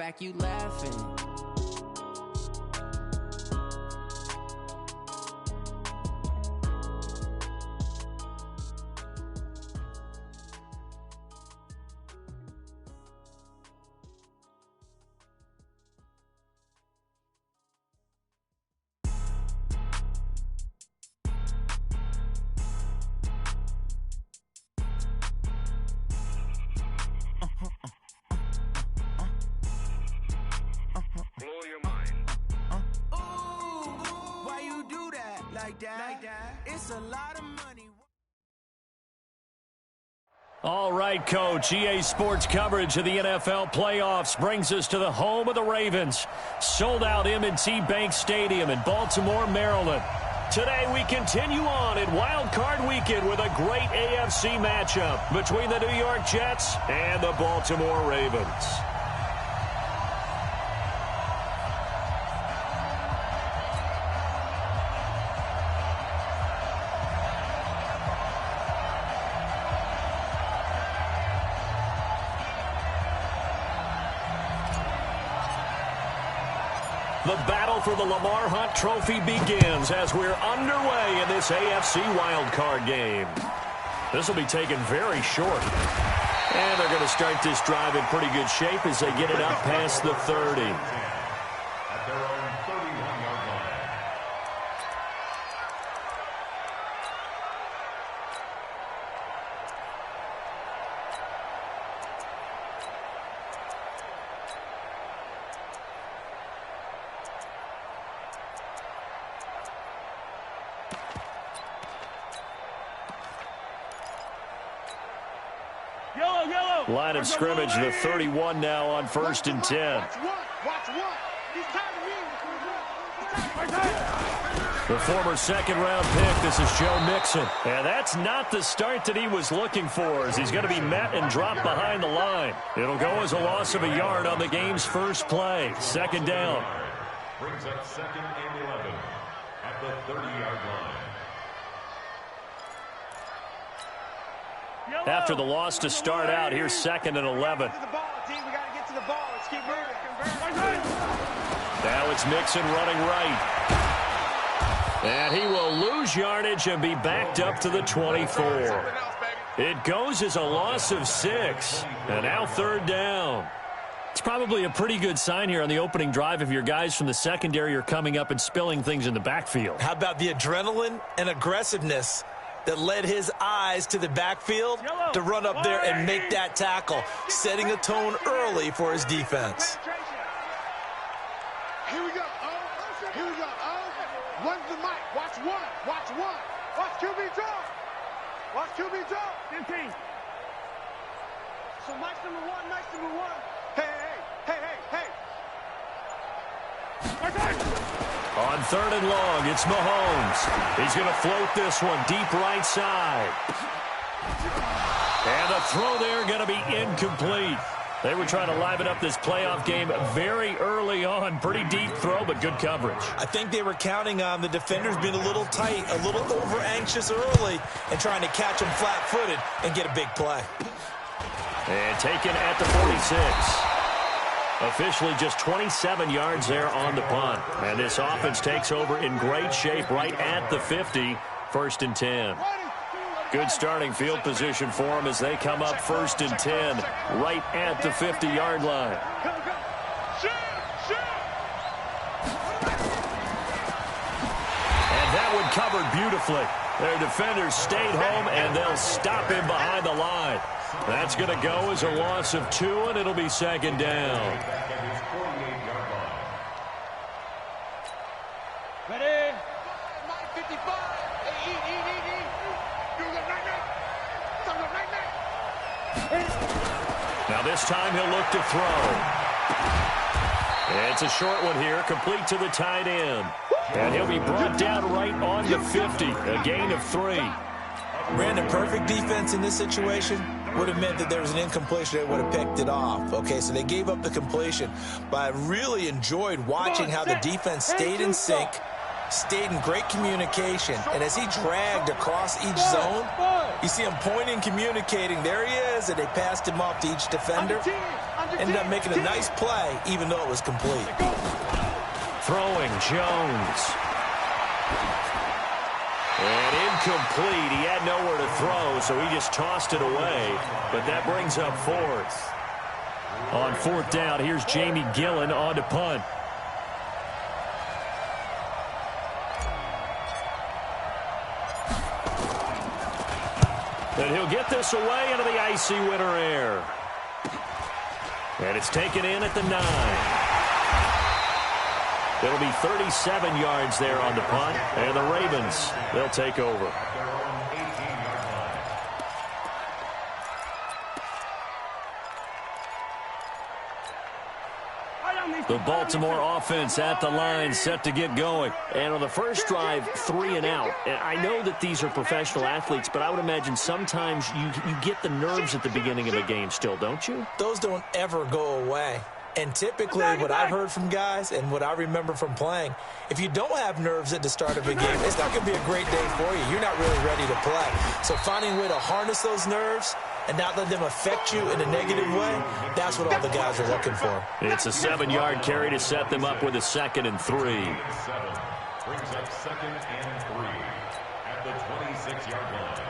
like you laughing. It's a lot of money. All right, Coach. EA Sports coverage of the NFL playoffs brings us to the home of the Ravens. Sold out M&T Bank Stadium in Baltimore, Maryland. Today we continue on in Wild Card Weekend with a great AFC matchup between the New York Jets and the Baltimore Ravens. The battle for the Lamar Hunt Trophy begins as we're underway in this AFC wildcard game. This will be taken very short. And they're going to start this drive in pretty good shape as they get it up past the 30. At their own 31-yard line. Line of scrimmage, the 31 now on 1st and 10. The former second-round pick, this is Joe Mixon. And that's not the start that he was looking for, as he's going to be met and dropped behind the line. It'll go as a loss of a yard on the game's first play. Second down. Brings up 2nd and 11 at the 30-yard line. After the loss to start out, here's 2nd and 11. Now it's Mixon running right. And he will lose yardage and be backed up to the 24. It goes as a loss of 6. And now 3rd down. It's probably a pretty good sign here on the opening drive if your guys from the secondary are coming up and spilling things in the backfield. How about the adrenaline and aggressiveness that led his eyes to the backfield to run up there and make that tackle, setting a tone early for his defense. Here we go. Here we go. Run the mic. Watch one. Watch one. Watch QB draw. Watch QB draw. 15. So Mike's number one. Mike's number one. Hey. On 3rd and long, it's Mahomes. He's going to float this one deep right side. And the throw there going to be incomplete. They were trying to liven up this playoff game very early on. Pretty deep throw, but good coverage. I think they were counting on the defenders being a little tight, a little over-anxious early, and trying to catch them flat-footed and get a big play. And taken at the 46. Officially just 27 yards there on the punt. And this offense takes over in great shape right at the 50, 1st and 10. Good starting field position for them as they come up 1st and 10 right at the 50-yard line. And that one covered beautifully. Their defenders stayed home, and they'll stop him behind the line. That's going to go as a loss of 2, and it'll be 2nd down. Ready? Now this time he'll look to throw. It's a short one here, complete to the tight end. And he'll be brought down right on the 50, a gain of 3. Brandon, perfect defense in this situation would have meant that there was an incompletion. They would have picked it off. Okay, so they gave up the completion. But I really enjoyed watching how the defense stayed in sync, stayed in great communication. And as he dragged across each zone, you see him pointing, communicating. There he is, and they passed him off to each defender. ended up making a nice play, even though it was complete. Throwing Jones. And incomplete. He had nowhere to throw, so he just tossed it away. But that brings up fourth. On fourth down, here's Jamie Gillen on to punt. And he'll get this away into the icy winter air. And it's taken in at the 9. It'll be 37 yards there on the punt. And the Ravens, they'll take over. The Baltimore offense at the line, set to get going. And on the first drive, 3 and out. And I know that these are professional athletes, but I would imagine sometimes you get the nerves at the beginning of a game still, don't you? Those don't ever go away. And typically what I've heard from guys and what I remember from playing, if you don't have nerves at the start of a game, it's not going to be a great day for you. You're not really ready to play. So finding a way to harness those nerves and not let them affect you in a negative way, that's what all the guys are looking for. It's a 7-yard carry to set them up with a 2nd and 3. Brings up 2nd and 3 at the 26-yard line.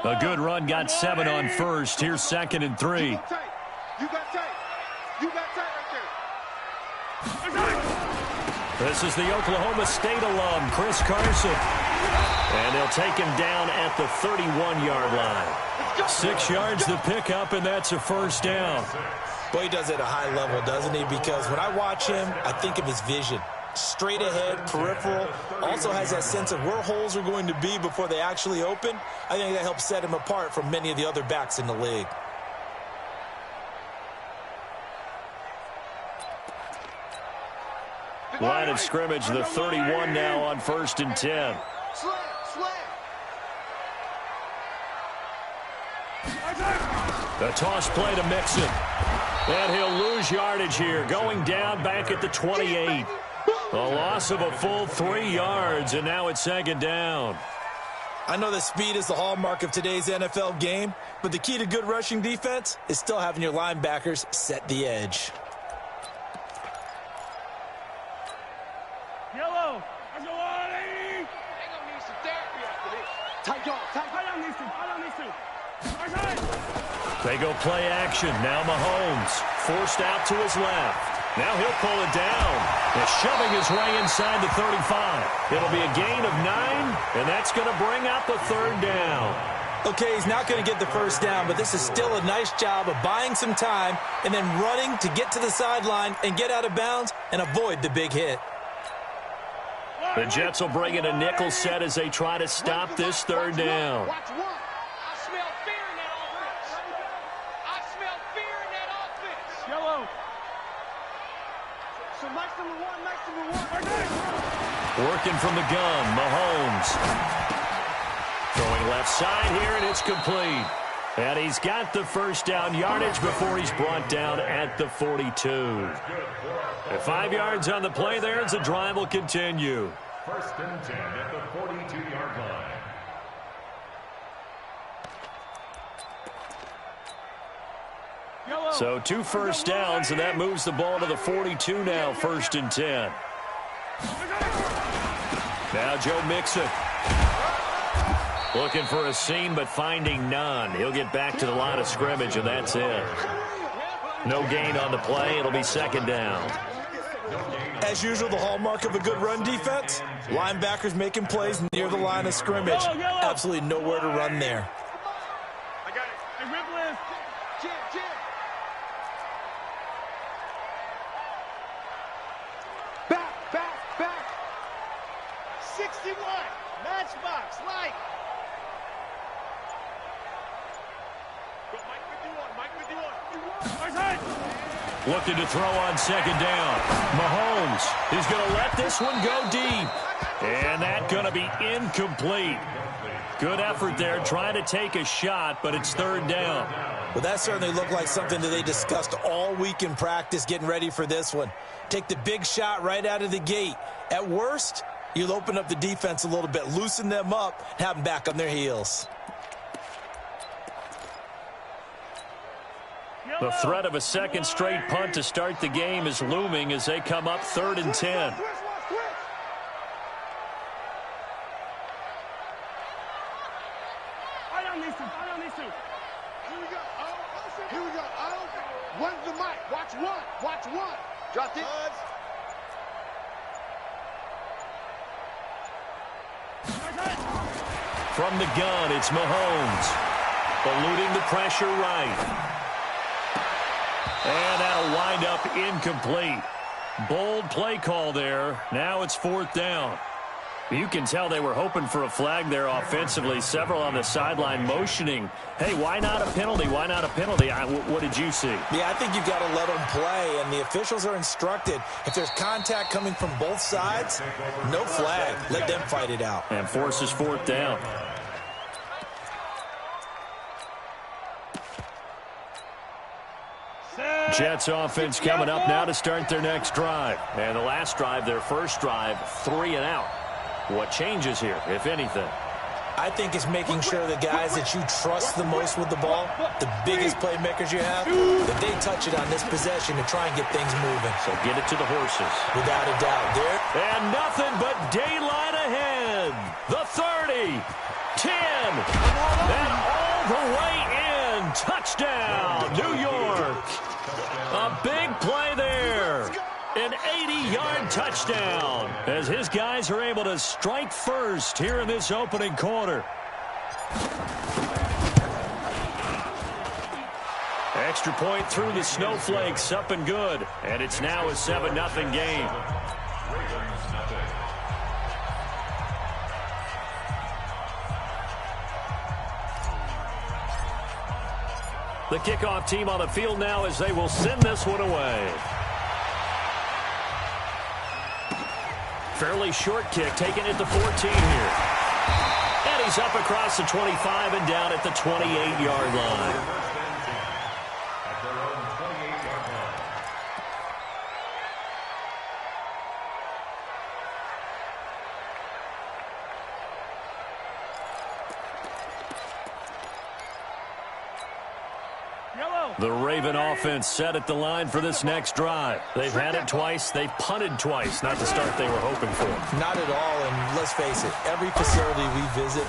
A good run, got 7 on first. Here's 2nd and 3. You got tape. You got tape right there. This is the Oklahoma State alum, Chris Carson. And they'll take him down at the 31-yard line. 6 yards to pick up, and that's a first down. Boy, he does it at a high level, doesn't he? Because when I watch him, I think of his vision. Straight ahead, peripheral, also has that sense of where holes are going to be before they actually open. I think that helps set him apart from many of the other backs in the league. Line of scrimmage, the 31 now on 1st and 10. The toss play to Mixon. And he'll lose yardage here, going down back at the 28. A loss of a full 3 yards, and now it's 2nd down. I know that speed is the hallmark of today's NFL game, but the key to good rushing defense is still having your linebackers set the edge. Yellow. Let's go, Ollie. They're going to need some therapy after this. Tight y'all. Tight. I don't need to. They go play action. Now Mahomes forced out to his left. Now he'll pull it down. And shoving his way inside the 35. It'll be a gain of 9, and that's going to bring up a 3rd down. Okay, he's not going to get the first down, but this is still a nice job of buying some time and then running to get to the sideline and get out of bounds and avoid the big hit. The Jets will bring in a nickel set as they try to stop this 3rd down. Watch one. I smell fear in that offense. I smell fear in that offense. Yellow. So nice number one. Working from the gun, Mahomes. Throwing left side here, and it's complete. And he's got the first down yardage before he's brought down at the 42. 5 yards on the play there as the drive will continue. 1st and 10 at the 42-yard line. So 2 first downs, and that moves the ball to the 42 now, 1st and 10. Now Joe Mixon. Looking for a seam, but finding none. He'll get back to the line of scrimmage, and that's it. No gain on the play. It'll be 2nd down. As usual, the hallmark of a good run defense, linebackers making plays near the line of scrimmage. Absolutely nowhere to run there. I got it. Hey, Ripley. Jim. Back. 61. Matchbox. Light. Mike 51. Looking to throw on 2nd down. Mahomes is going to let this one go deep. And that's going to be incomplete. Good effort there trying to take a shot, but it's 3rd down. Well, that certainly looked like something that they discussed all week in practice getting ready for this one. Take the big shot right out of the gate. At worst, You'll open up the defense a little bit, loosen them up, have them back on their heels. The threat of a second straight punt to start the game is looming as they come up 3rd and 10. Here we go. One's the mic. Watch one. Watch one. Drop it. From the gun, it's Mahomes. Eluding the pressure right. And that'll wind up incomplete. Bold play call there. Now it's 4th down. You can tell they were hoping for a flag there offensively. Several on the sideline motioning. Hey, why not a penalty? Why not a penalty? What did you see? Yeah, I think you've got to let them play, and the officials are instructed. If there's contact coming from both sides, no flag. Let them fight it out. And forces 4th down. Jets offense coming up now to start their next drive. And the last drive, their first drive, 3 and out. What changes here, if anything? I think it's making sure the guys that you trust the most with the ball, the biggest playmakers you have, that they touch it on this possession to try and get things moving. So get it to the horses. Without a doubt. There. And nothing but daylight ahead. The 30, 10, and all the way in. Touchdown, New York. A big play there. An 80-yard touchdown as his guys are able to strike first here in this opening quarter. Extra point through the snowflakes, up and good. And it's now a 7-0 game. The kickoff team on the field now as they will send this one away. Fairly short kick, taken at the 14 here. And he's up across the 25 and down at the 28-yard line. The Raven offense set at the line for this next drive. They've had it twice. They've punted twice. Not the start they were hoping for. Not at all, and let's face it, every facility we visit,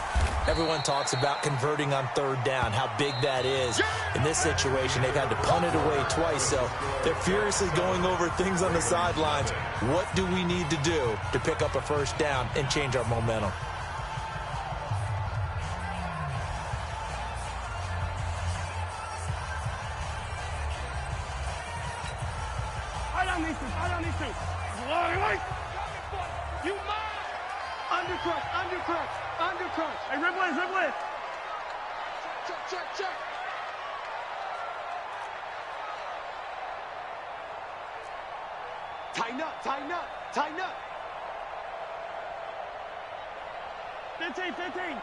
everyone talks about converting on 3rd down, how big that is. In this situation, they've had to punt it away twice, so they're furiously going over things on the sidelines. What do we need to do to pick up a 1st down and change our momentum? You mine! Undercrush! Hey, Ribley! Check! Tighten up! 15!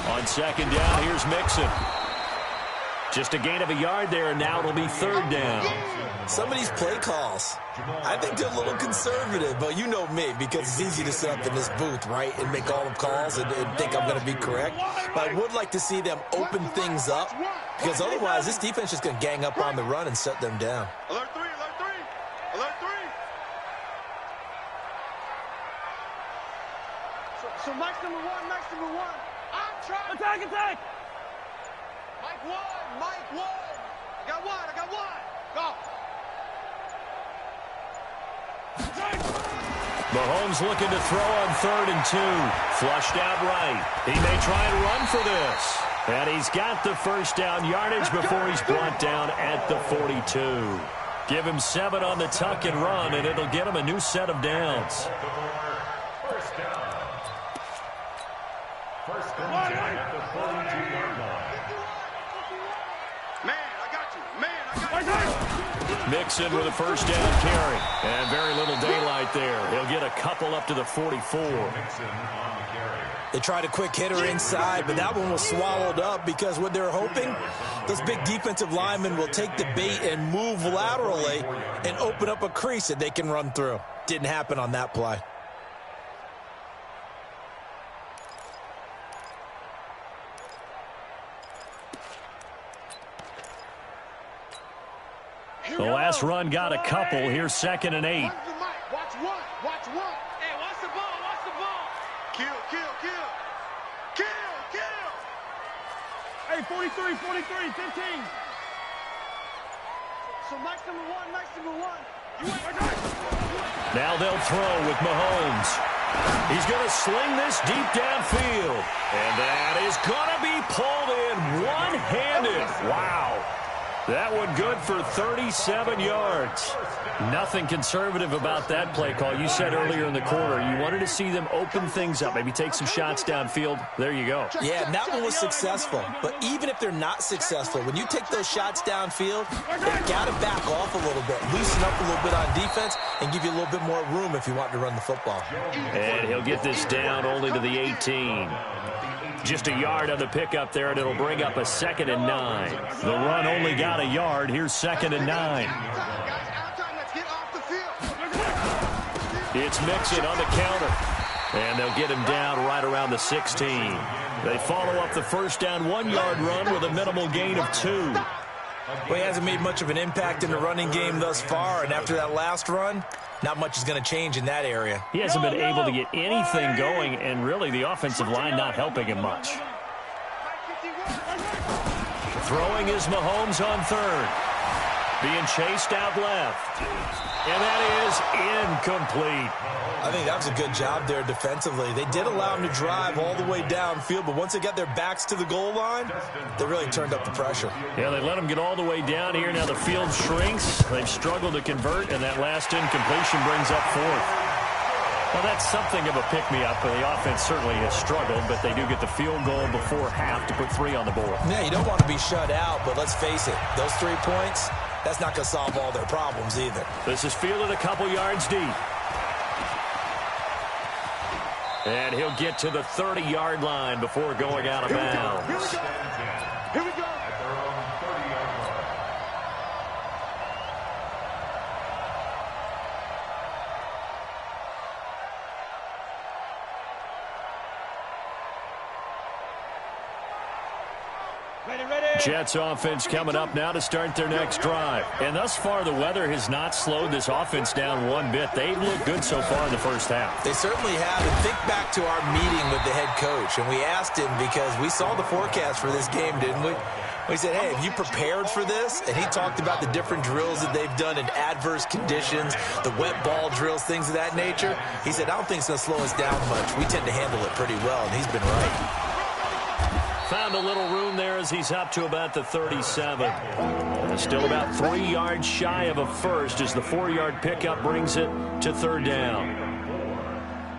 On 2nd down, here's Mixon. Just a gain of a yard there, and now it'll be 3rd down. Some of these play calls, I think they're a little conservative, but you know me, because it's easy to sit up in this booth, right, and make all the calls and think I'm going to be correct. But I would like to see them open things up, because otherwise this defense is going to gang up on the run and shut them down. Alert 3! So Mike's number one. I'm trying. Attack! Mike one. I got one. Go. Mahomes looking to throw on 3rd and 2. Flushed out right. He may try and run for this. And he's got the 1st down yardage before he's brought down at the 42. Give him 7 on the tuck and run, and it'll get him a new set of downs. First down at the 42-yard line. Man, I got you. Mixon with a first down carry. And very little daylight there. He'll get a couple up to the 44. They tried a quick hitter inside, but that one was swallowed up because what they're hoping, those big defensive linemen will take the bait and move laterally and open up a crease that they can run through. Didn't happen on that play. The last run got a couple. Here's 2nd and 8. Watch one. Watch one. Hey, watch the ball. Watch the ball. Kill. Hey, 43, 15. So nice number one. Now they'll throw with Mahomes. He's going to sling this deep downfield. And that is going to be pulled in one-handed. Wow. That one good for 37 yards. Nothing conservative about that play call. You said earlier in the quarter you wanted to see them open things up, maybe take some shots downfield. There you go. Yeah, and that one was successful. But even if they're not successful, when you take those shots downfield, they've got to back off a little bit, loosen up a little bit on defense, and give you a little bit more room if you want to run the football. And he'll get this down only to the 18. Just a yard on the pickup there, and it'll bring up a 2nd and 9. The run only got a yard. Here's 2nd and 9. It's Mixon on the counter. And they'll get him down right around the 16. They follow up the first down 1-yard run with a minimal gain of 2. Well, he hasn't made much of an impact in the running game thus far, and after that last run, not much is going to change in that area. He hasn't been able to get anything going, and really the offensive line not helping him much. Throwing is Mahomes on 3rd. Being chased out left. And that is incomplete. I think that was a good job there defensively. They did allow him to drive all the way downfield, but once they got their backs to the goal line, they really turned up the pressure. Yeah, they let him get all the way down here. Now the field shrinks. They've struggled to convert, and that last incompletion brings up 4th. Well, that's something of a pick-me-up. The offense certainly has struggled, but they do get the field goal before half to put 3 on the board. Yeah, you don't want to be shut out, but let's face it, those 3 points, that's not going to solve all their problems either. This is fielded a couple yards deep. And he'll get to the 30-yard line before going out of bounds. Here we go. Jets offense coming up now to start their next drive. And thus far, the weather has not slowed this offense down one bit. They've looked good so far in the first half. They certainly have. And think back to our meeting with the head coach. And we asked him because we saw the forecast for this game, didn't we? We said, hey, have you prepared for this? And he talked about the different drills that they've done in adverse conditions, the wet ball drills, things of that nature. He said, I don't think it's going to slow us down much. We tend to handle it pretty well, and he's been right. Found a little room there as he's up to about the 37. Still about 3 yards shy of a first as the 4-yard pickup brings it to 3rd down.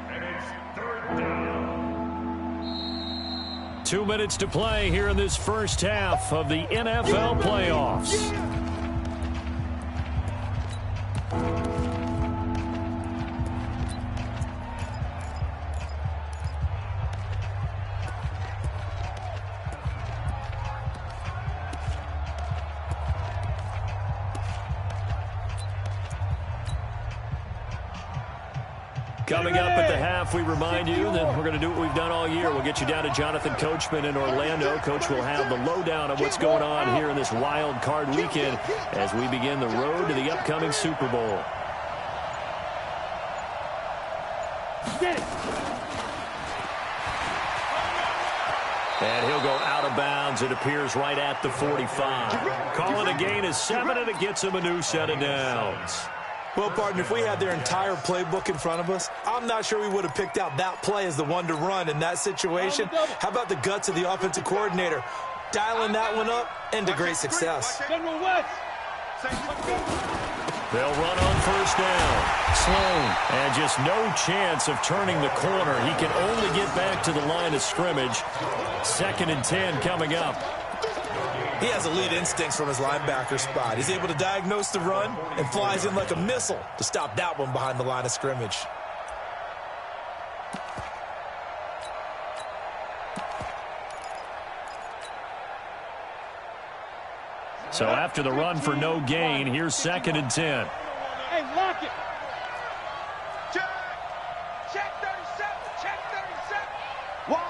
And it's 3rd down. 2 minutes to play here in this first half of the NFL playoffs. Coming up at the half, we remind you that we're going to do what we've done all year. We'll get you down to Jonathan Coachman in Orlando. Coach will have the lowdown of what's going on here in this wild card weekend as we begin the road to the upcoming Super Bowl. And he'll go out of bounds. It appears right at the 45. Call it a gain of 7, and it gets him a new set of downs. Well, partner, if we had their entire playbook in front of us, I'm not sure we would have picked out that play as the one to run in that situation. How about the guts of the offensive coordinator? Dialing that one up into great success. They'll run on first down. Sloan, and just no chance of turning the corner. He can only get back to the line of scrimmage. 2nd and 10 coming up. He has elite instincts from his linebacker spot. He's able to diagnose the run and flies in like a missile to stop that one behind the line of scrimmage. So after the run for no gain, here's 2nd and 10. Hey, lock it. Check 37. Check 37. Wide.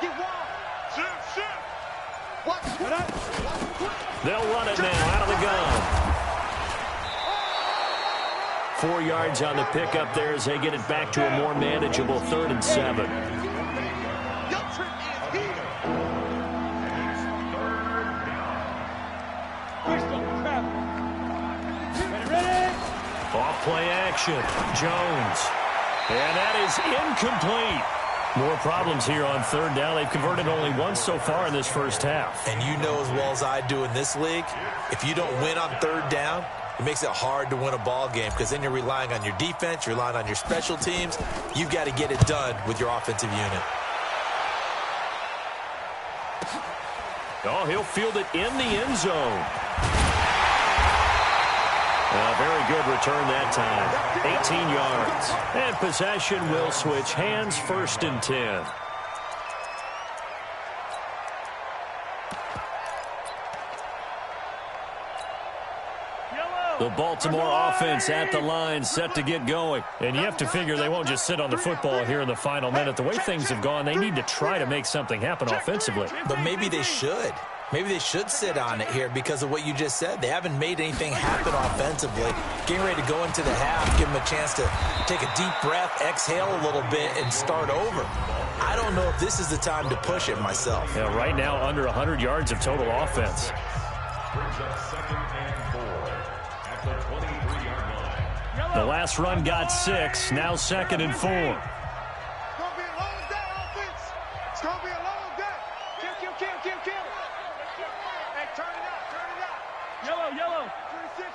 Get wide. Shift. What? They'll run it now out of the gun. 4 yards on the pickup there as they get it back to a more manageable 3rd and 7. Your trip is here. Ready? Off play action. Jones. And that is incomplete. More problems here on 3rd down. They've converted only once so far in this first half. And you know as well as I do in this league, if you don't win on 3rd down, it makes it hard to win a ball game because then you're relying on your defense, you're relying on your special teams. You've got to get it done with your offensive unit. Oh, he'll field it in the end zone. A very good return that time. 18 yards. And possession will switch hands, 1st and 10. The Baltimore offense at the line, set to get going. And you have to figure they won't just sit on the football here in the final minute. The way things have gone, they need to try to make something happen offensively. But maybe they should. Maybe they should sit on it here because of what you just said. They haven't made anything happen offensively. Getting ready to go into the half, give them a chance to take a deep breath, exhale a little bit, and start over. I don't know if this is the time to push it myself. Yeah, right now under 100 yards of total offense. Brings up 2nd and 4 at the 23-yard line. The last run got 6, now 2nd and 4. It's gonna be a long day, offense. It's gonna be a long day. Kill. Hey, turn it out. Yellow. 26.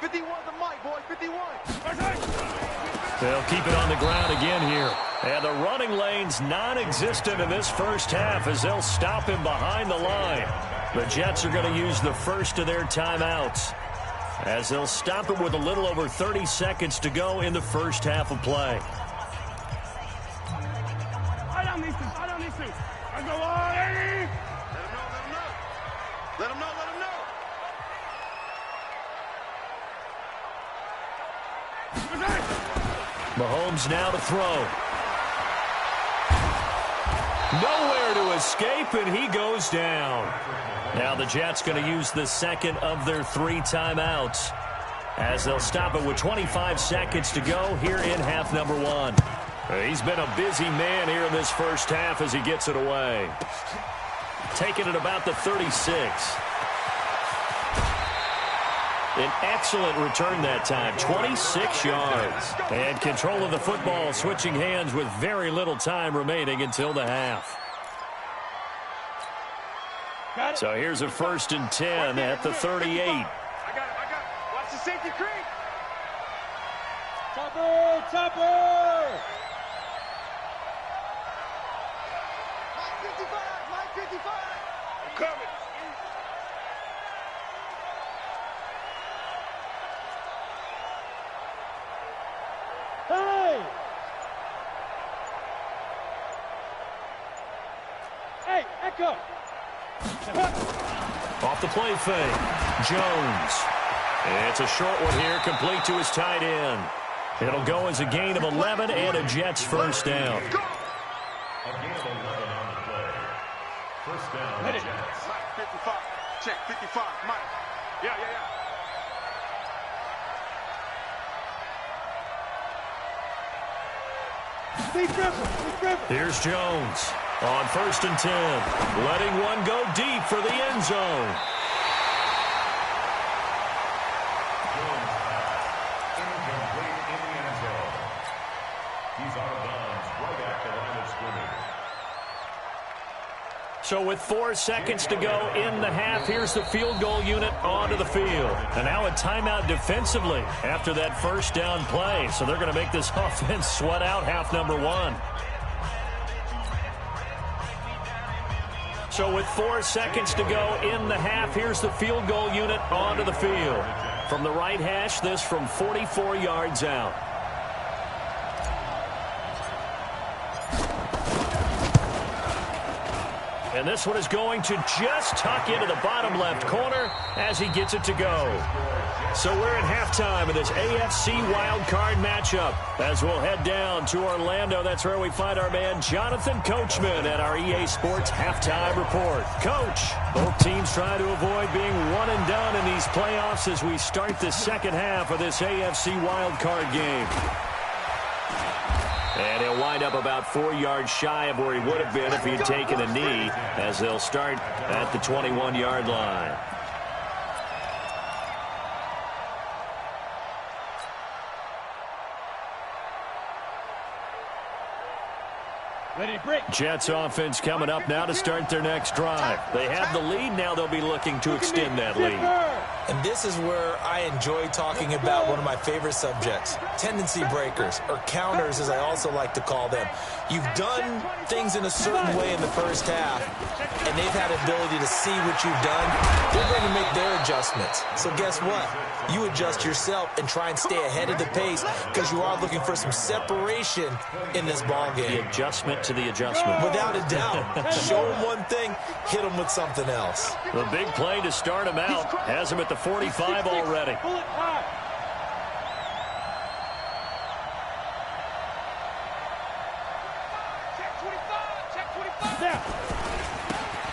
51 the mic, boy. 51. They'll keep it on the ground again here. And the running lane's non-existent in this first half as they'll stop him behind the line. The Jets are going to use the first of their timeouts as they'll stop it with a little over 30 seconds to go in the first half of play. I don't need to. I go on, Eddie. Let him know. Mahomes now to throw. Nowhere to escape, and he goes down. Now the Jets going to use the second of their 3 timeouts as they'll stop it with 25 seconds to go here in half number 1. He's been a busy man here in this first half as he gets it away. Taking it about the 36. An excellent return that time, 26 yards. And control of the football, switching hands with very little time remaining until the half. So here's a 1st and 10 at the 38. I got it. Watch the safety creep. Topper. Mike 55. I'm coming. Hey, Echo. Off the play fake. Jones. It's a short one here, complete to his tight end. It'll go as a gain of 11 and a Jets first down. A gain of 11 on the play. First down, the Jets. Mike 55. Check 55. Mike. Yeah. Here's Jones on 1st and 10. Letting one go deep for the end zone. Jones pass. Incomplete in the end zone. He's out of bounds right at the line of scrimmage. So with 4 seconds to go in the half, here's the field goal unit onto the field. And now a timeout defensively after that first down play. So they're going to make this offense sweat out half number 1. So with 4 seconds to go in the half, here's the field goal unit onto the field. From the right hash, this from 44 yards out. And this one is going to just tuck into the bottom left corner as he gets it to go. So we're at halftime of this AFC wildcard matchup. As we'll head down to Orlando, that's where we find our man Jonathan Coachman at our EA Sports Halftime Report. Coach, both teams try to avoid being one and done in these playoffs as we start the second half of this AFC wildcard game. And he'll wind up about 4 yards shy of where he would have been if he had taken a knee, as they'll start at the 21-yard line. Jets offense coming up now to start their next drive. They have the lead. Now they'll be looking to extend that lead. And this is where I enjoy talking about one of my favorite subjects, tendency breakers, or counters as I also like to call them. You've done things in a certain way in the first half, and they've had ability to see what you've done. They're going to make their adjustments. So guess what? You adjust yourself and try and stay ahead of the pace because you are looking for some separation in this ball game. The adjustment to the adjustment. Without a doubt. Show them one thing, hit them with something else. The big play to start him out has him at the 45 already.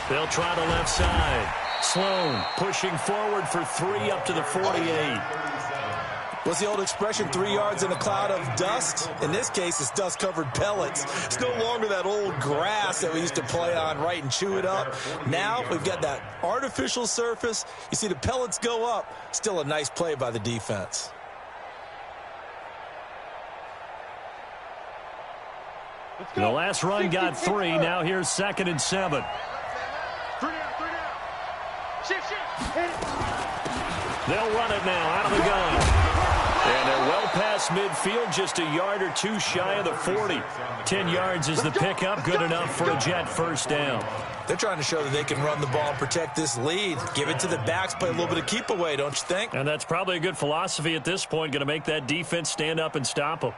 They'll try the left side. Sloan pushing forward for 3 up to the 48. What's the old expression, 3 yards in a cloud of dust? In this case, it's dust-covered pellets. It's no longer that old grass that we used to play on, right, and chew it up. Now we've got that artificial surface. You see the pellets go up. Still a nice play by the defense. The last run got 3. Now here's 2nd and 7. 3 down. Shift. They'll run it now out of the gun. And they're well past midfield, just a yard or 2 shy of the 40. 10 yards is the pickup, good enough for a Jet first down. They're trying to show that they can run the ball and protect this lead. Give it to the backs, play a little bit of keep away, don't you think? And that's probably a good philosophy at this point, going to make that defense stand up and stop them.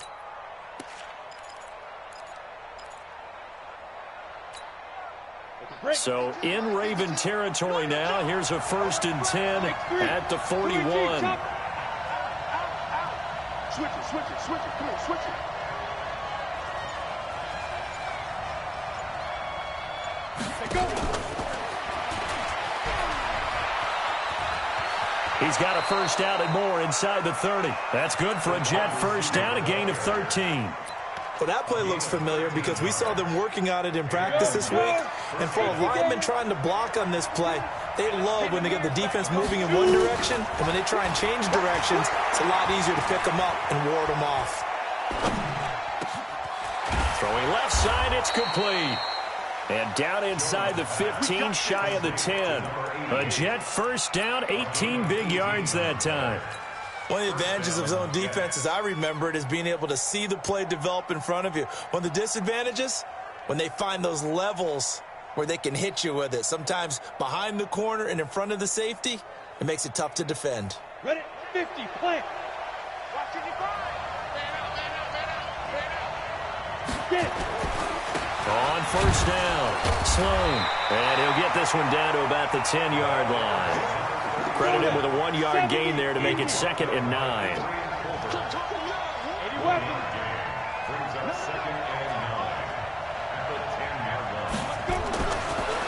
So in Raven territory now. Here's a 1st and 10 at the 41. Switch it. Come on, switch it. Go. He's got a first down and more inside the 30. That's good for a Jet first down, a gain of 13. Well, that play looks familiar because we saw them working on it in practice this week. And for a lineman trying to block on this play, they love when they get the defense moving in one direction. And when they try and change directions, it's a lot easier to pick them up and ward them off. Throwing left side, it's complete. And down inside the 15, shy of the 10. A Jet first down, 18 big yards that time. One of the advantages of zone defense, as I remember it, is being able to see the play develop in front of you. One of the disadvantages, when they find those levels where they can hit you with it, sometimes behind the corner and in front of the safety, it makes it tough to defend. Ready, 50, plant. Get it. On first down, Sloan. And he'll get this one down to about the 10-yard line. Credit him with a 1-yard gain there to make it 2nd and 9.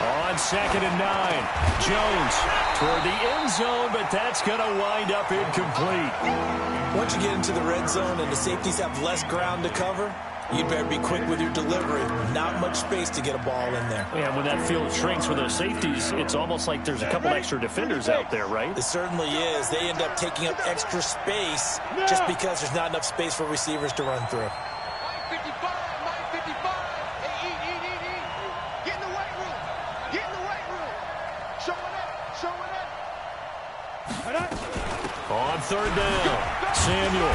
On 2nd and 9, Jones toward the end zone, but that's going to wind up incomplete. Once you get into the red zone and the safeties have less ground to cover, you better be quick with your delivery. Not much space to get a ball in there. Yeah, when that field shrinks with those safeties, it's almost like there's a couple extra defenders out there, right? It certainly is. They end up taking up extra space just because there's not enough space for receivers to run through. 955. Hey, eat. Get in the weight room. Showing it. On 3rd down, Samuel.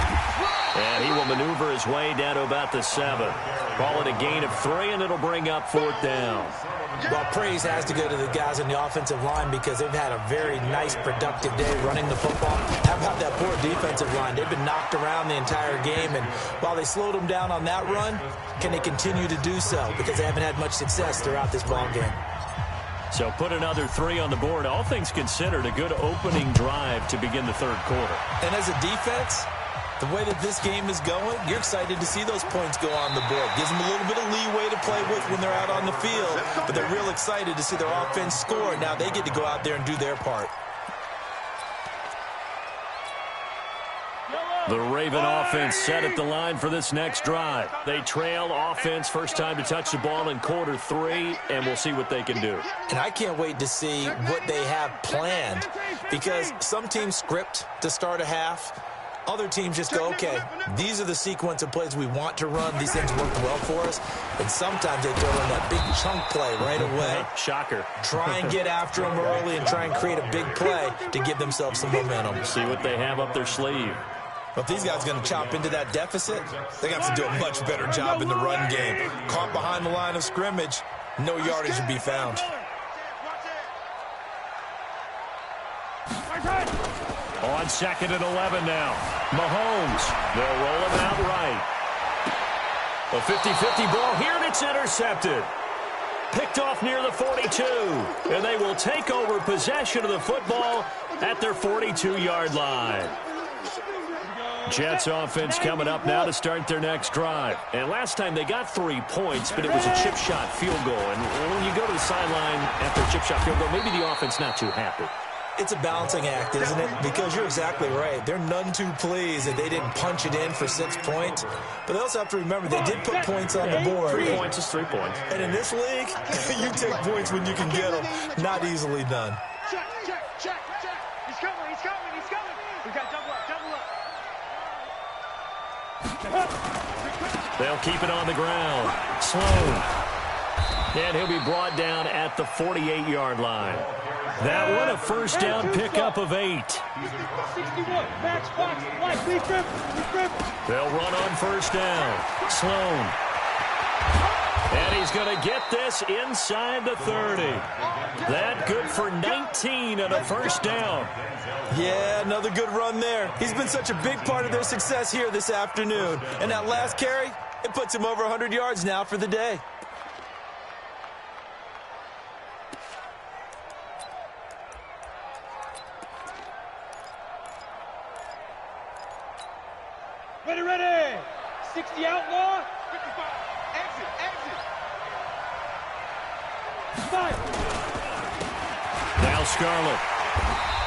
And he will maneuver his way down to about the 7. Call it a gain of 3, and it'll bring up 4th down. Well, praise has to go to the guys on the offensive line because they've had a very nice, productive day running the football. How about that poor defensive line? They've been knocked around the entire game, and while they slowed them down on that run, can they continue to do so? Because they haven't had much success throughout this ball game. So put another 3 on the board. All things considered, a good opening drive to begin the third quarter. And as a defense, the way that this game is going, you're excited to see those points go on the board. Gives them a little bit of leeway to play with when they're out on the field, but they're real excited to see their offense score. Now they get to go out there and do their part. The Raven offense set at the line for this next drive. They trail offense, first time to touch the ball in quarter 3, and we'll see what they can do. And I can't wait to see what they have planned, because some teams script to start a half. Other teams just go, okay, these are the sequence of plays we want to run. These things work well for us. And sometimes they throw in that big chunk play right away. Shocker. Try and get after them early and try and create a big play to give themselves some momentum. See what they have up their sleeve. But if these guys are going to chop into that deficit, they have to do a much better job in the run game. Caught behind the line of scrimmage, no yardage to be found. On 2nd and 11 now. Mahomes. They'll roll him out right. A 50-50 ball here, and it's intercepted. Picked off near the 42. And they will take over possession of the football at their 42-yard line. Jets offense coming up now to start their next drive. And last time they got 3 points, but it was a chip shot field goal. And when you go to the sideline after a chip shot field goal, maybe the offense not too happy. It's a balancing act, isn't it? Because you're exactly right. They're none too pleased that they didn't punch it in for 6 points. But they also have to remember they did put points on the board. 3 points is 3 points. And in this league, you take points when you can get them. Not easily done. Check. He's coming. We got double up. They'll keep it on the ground. Sloan. And he'll be brought down at the 48-yard line. That one, a first down pickup of 8. 61. Max Fox. We grip. They'll run on first down. Sloan. And he's going to get this inside the 30. That good for 19 and a first down. Yeah, another good run there. He's been such a big part of their success here this afternoon. And that last carry, it puts him over 100 yards now for the day. Ready. 60 outlaw. 55. Exit. 5. Now Scarlett.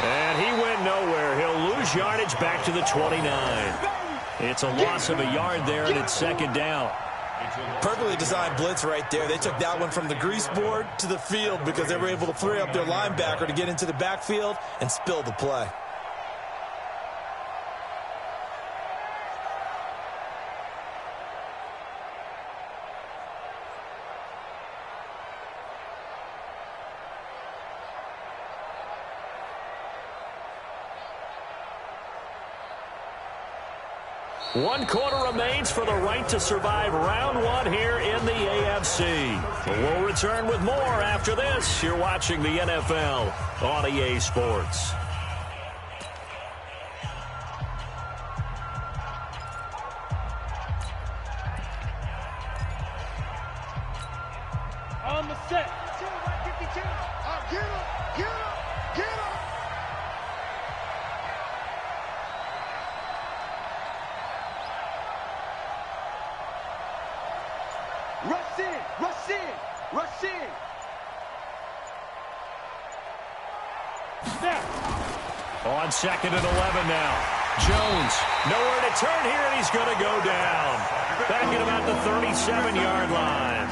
And he went nowhere. He'll lose yardage back to the 29. It's a loss of a yard there, and it's second down. Perfectly designed blitz right there. They took that one from the grease board to the field because they were able to free up their linebacker to get into the backfield and spill the play. One quarter remains for the right to survive round 1 here in the AFC. We'll return with more after this. You're watching the NFL on EA Sports. On the set. 52. Get him. Rush in. Snap. On 2nd and 11 now. Jones, nowhere to turn here, and he's going to go down. Back at about the 37-yard line.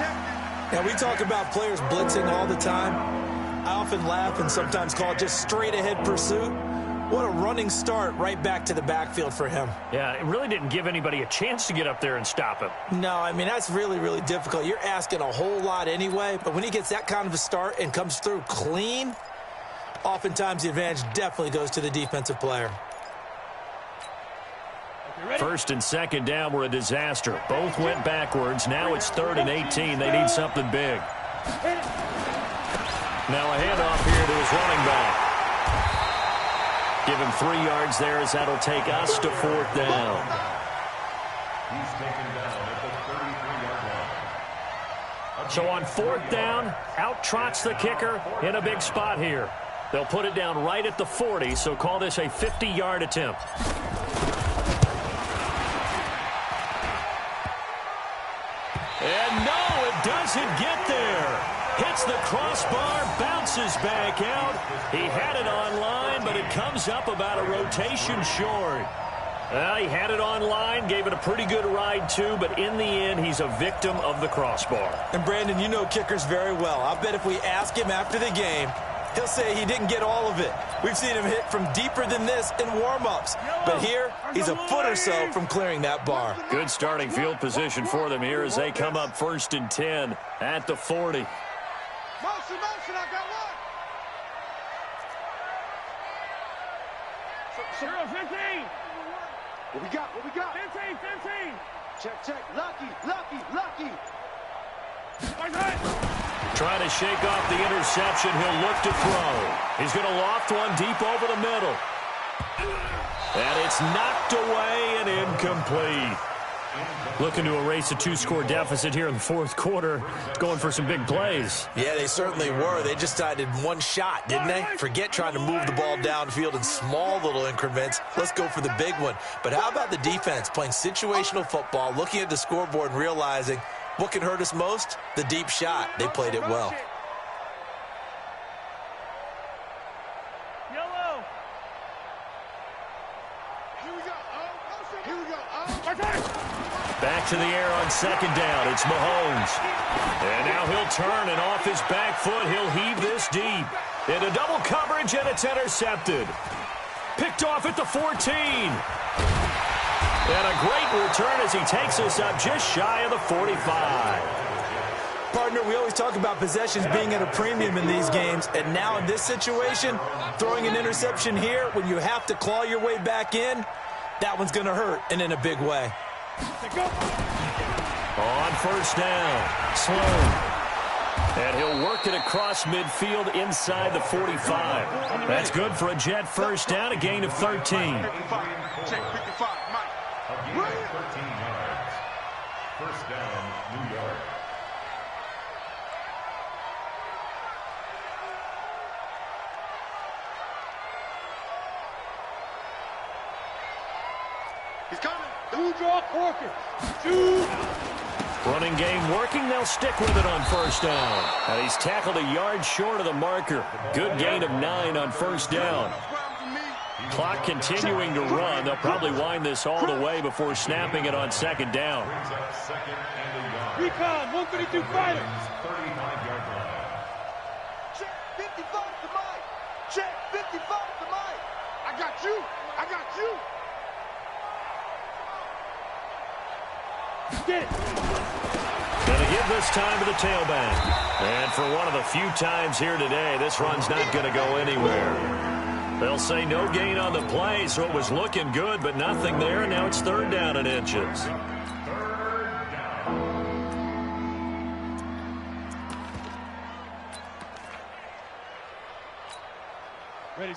Now, we talk about players blitzing all the time. I often laugh and sometimes call it just straight-ahead pursuit. What a running start right back to the backfield for him. Yeah, it really didn't give anybody a chance to get up there and stop him. No, I mean, that's really, really difficult. You're asking a whole lot anyway, but when he gets that kind of a start and comes through clean, oftentimes the advantage definitely goes to the defensive player. First and second down were a disaster. Both went backwards. Now it's 3rd and 18. They need something big. Now a handoff here to his running back. Give him 3 yards there as that'll take us to 4th down. He's taken down at the 33-yard line. So on 4th down, out trots the kicker in a big spot here. They'll put it down right at the 40, so call this a 50-yard attempt. And no, it doesn't get there. Hits the crossbar, bounces back out. He had it online, but it comes up about a rotation short. He had it online, gave it a pretty good ride too, but in the end, he's a victim of the crossbar. And Brandon, you know kickers very well. I bet if we ask him after the game, he'll say he didn't get all of it. We've seen him hit from deeper than this in warm-ups. But here, he's a foot or so from clearing that bar. Good starting field position for them here as they come up 1st and 10 at the 40. Motion, motion, I got one. 15. What we got? What we got? 15. Check. Lucky. Trying to shake off the interception. He'll look to throw. He's going to loft one deep over the middle. And it's knocked away and incomplete. Looking to erase a 2-score deficit here in the 4th quarter. Going for some big plays. Yeah, they certainly were. They just decided one shot, didn't they? Forget trying to move the ball downfield in small little increments. Let's go for the big one. But how about the defense playing situational football, looking at the scoreboard and realizing what can hurt us most? The deep shot. They played it well. Yellow. Here we go. Back to the air on 2nd down. It's Mahomes. And now he'll turn, and off his back foot, he'll heave this deep. Into double coverage, and it's intercepted. Picked off at the 14. And a great return as he takes us up just shy of the 45. Partner, we always talk about possessions being at a premium in these games, and now in this situation, throwing an interception here when you have to claw your way back in, that one's going to hurt, and in a big way. On 1st down, Sloan. And he'll work it across midfield inside the 45. That's good for a Jet 1st down, a gain of 13. Check 55, Mike. A gain of 13 yards. 1st down, New York. He's coming. 2-draw corker. 2. Running game working. They'll stick with it on 1st down. And he's tackled a yard short of the marker. Good gain of 9 on 1st down. Clock continuing to run. They'll probably wind this all the way before snapping it on 2nd down. Brings up 2nd and a yard. Recon, 132 fighter. 35-yard line. Check 55 to Mike. Check 55 to Mike. I got you. Get it. Going to give this time to the tailback. And for one of the few times here today, this run's not going to go anywhere. They'll say no gain on the play, so it was looking good, but nothing there, and now it's 3rd down and inches.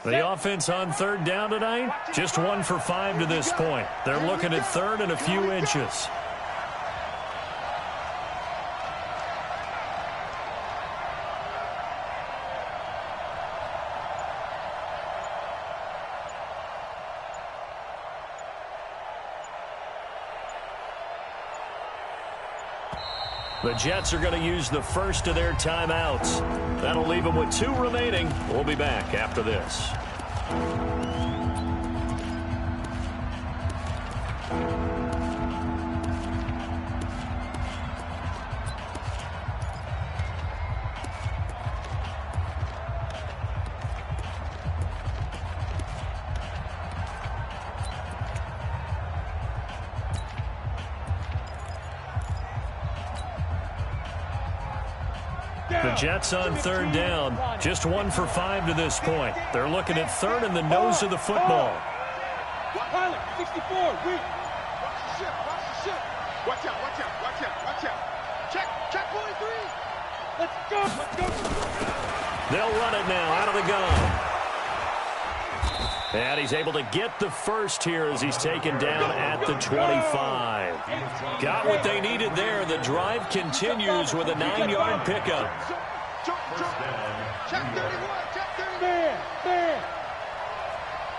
The offense on 3rd down tonight, just 1 for 5 to this point. They're looking at 3rd and a few inches. The Jets are going to use the first of their timeouts. That'll leave them with 2 remaining. We'll be back after this. The Jets on 3rd down, just 1 for 5 to this point. They're looking at 3rd and the nose of the football. Pilot, 64, wait. Watch the ship. Watch out. Check 43. Let's go. Let's go. They'll run it now out of the gun. And he's able to get the first here as he's taken down at the 25. Got what they needed there. The drive continues with a 9-yard pickup. Check 31. Check 31. Man.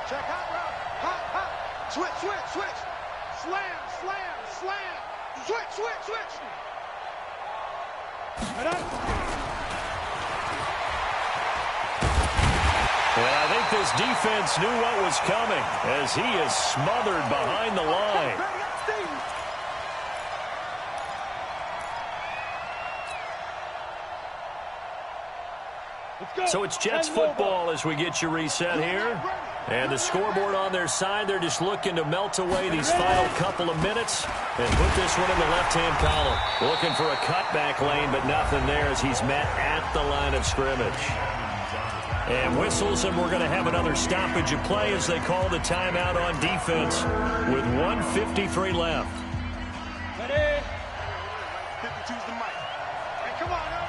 Check hot route. Hot. Switch. Slam. Switch. Well, I think this defense knew what was coming as he is smothered behind the line. So it's Jets football as we get you reset here. And the scoreboard on their side, they're just looking to melt away these final couple of minutes and put this one in the left-hand column. Looking for a cutback lane, but nothing there as he's met at the line of scrimmage. And whistles, and we're going to have another stoppage of play as they call the timeout on defense with 1:53 left. Ready? 52's the mic. Hey, come on now.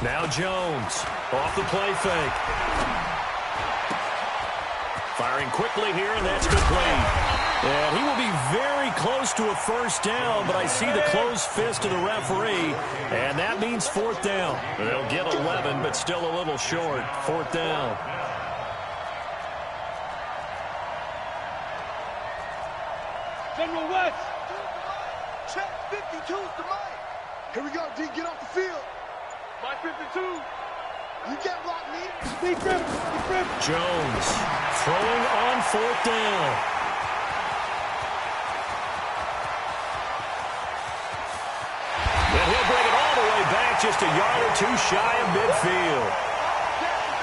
Now Jones off the play fake. Firing quickly here, and that's complete. And he will be very close to a first down, but I see the closed fist of the referee, and that means fourth down. They'll get 11, but still a little short. Fourth down. General West. Check 52's the mic. Here we go, D. Get off the field. My 52. You can't block me. Deep grip. Jones throwing on fourth down. And he'll bring it all the way back, just a yard or two shy of midfield.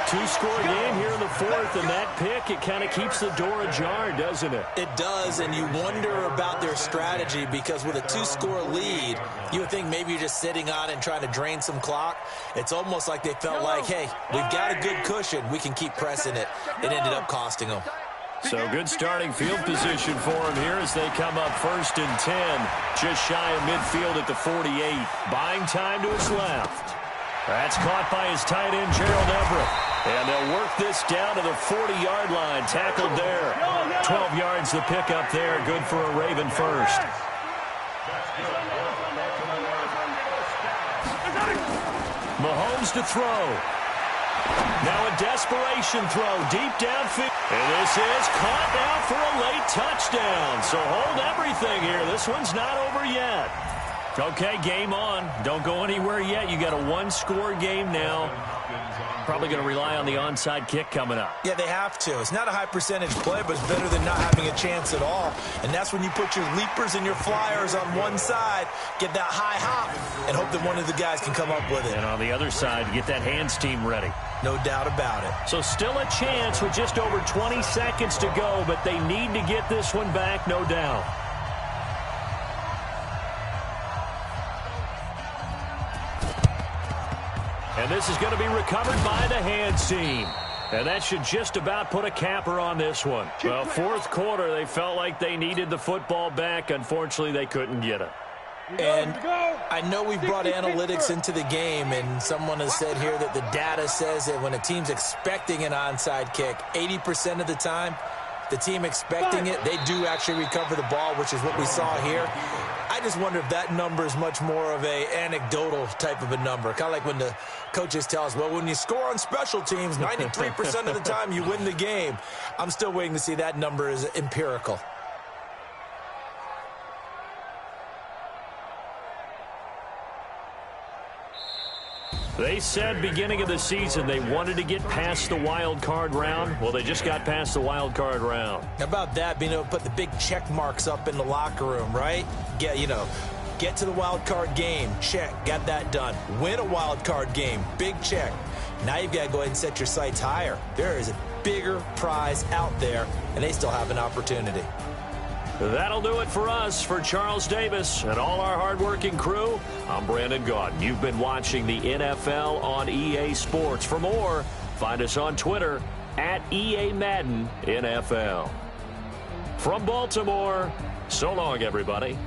Two-score game here in the fourth, and that pick, it kind of keeps the door ajar, doesn't it? It does, and you wonder about their strategy because with a 2-score lead, you would think maybe you're just sitting on it and trying to drain some clock. It's almost like they felt like, hey, we've got a good cushion. We can keep pressing it. It ended up costing them. So good starting field position for them here as they come up 1st and 10, just shy of midfield at the 48. Buying time to his left. That's caught by his tight end, Gerald Everett. And they'll work this down to the 40-yard line. Tackled there. 12 yards the pickup there. Good for a Raven first. Mahomes to throw. Now a desperation throw deep downfield. And this is caught now for a late touchdown. So hold everything here. This one's not over yet. Okay, game on. Don't go anywhere yet. You got a 1-score game now. Probably going to rely on the onside kick coming up. Yeah, they have to. It's not a high percentage play, but it's better than not having a chance at all. And that's when you put your leapers and your flyers on one side, get that high hop, and hope that one of the guys can come up with it. And on the other side, get that hands team ready. No doubt about it. So still a chance with just over 20 seconds to go, but they need to get this one back, no doubt. And this is going to be recovered by the hands team. And that should just about put a capper on this one. Well, fourth quarter, they felt like they needed the football back. Unfortunately, they couldn't get it. And I know we've brought analytics into the game, and someone has said here that the data says that when a team's expecting an onside kick, 80% of the time, the team expecting it, they do actually recover the ball, which is what we saw here. I just wonder if that number is much more of a anecdotal type of a number. Kind of like when the coaches tell us, well, when you score on special teams, 93% of the time you win the game. I'm still waiting to see that number is empirical. They said beginning of the season they wanted to get past the wild card round. Well, they just got past the wild card round. How about that, being able to put the big check marks up in the locker room, right? Get to the wild card game, check, got that done. Win a wild card game, big check. Now you've got to go ahead and set your sights higher. There is a bigger prize out there, and they still have an opportunity. That'll do it for us. For Charles Davis and all our hardworking crew, I'm Brandon Gaudin. You've been watching the NFL on EA Sports. For more, Find us on Twitter at EA Madden NFL. From Baltimore, so long, everybody.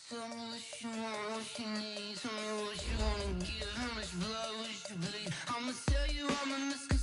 Tell me what you want, what you need. Tell me what you wanna give, how much blood would you bleed? I'ma tell you I'm a